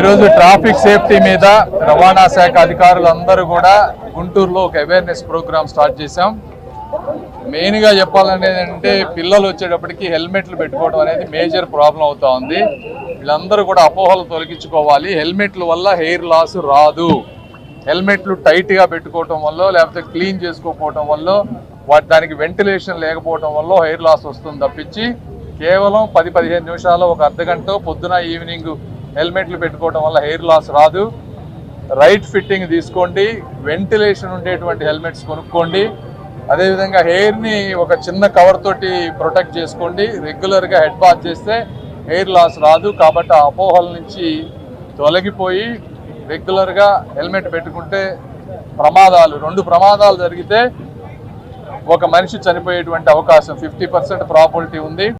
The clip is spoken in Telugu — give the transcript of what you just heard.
ఈరోజు ట్రాఫిక్ సేఫ్టీ మీద రవాణా శాఖ అధికారులందరూ కూడా గుంటూరులో ఒక అవేర్నెస్ ప్రోగ్రామ్ స్టార్ట్ చేశాం. మెయిన్గా చెప్పాలనేది అంటే పిల్లలు వచ్చేటప్పటికి హెల్మెట్లు పెట్టుకోవడం అనేది మేజర్ ప్రాబ్లం అవుతా ఉంది. వీళ్ళందరూ కూడా అపోహలు తొలగించుకోవాలి. హెల్మెట్ల వల్ల హెయిర్ లాస్ రాదు. హెల్మెట్లు టైట్గా పెట్టుకోవటం వల్ల లేకపోతే క్లీన్ చేసుకోకపోవటం వల్ల దానికి వెంటిలేషన్ లేకపోవడం వల్ల హెయిర్ లాస్ వస్తుంది తప్పించి కేవలం 10-15 నిమిషాలు ఒక అర్ధగంట పొద్దున ఈవినింగ్ హెల్మెట్లు పెట్టుకోవడం వల్ల హెయిర్ లాస్ రాదు. రైట్ ఫిట్టింగ్ తీసుకోండి, వెంటిలేషన్ ఉండేటువంటి హెల్మెట్స్ కొనుక్కోండి. అదేవిధంగా హెయిర్ని ఒక చిన్న కవర్ తోటి ప్రొటెక్ట్ చేసుకోండి. రెగ్యులర్గా హెడ్ బాత్ చేస్తే హెయిర్ లాస్ రాదు. కాబట్టి ఆ అపోహల నుంచి తొలగిపోయి రెగ్యులర్గా హెల్మెట్ పెట్టుకుంటే రెండు ప్రమాదాలు జరిగితే ఒక మనిషి చనిపోయేటువంటి అవకాశం 50% ప్రాబిలిటీ ఉంది.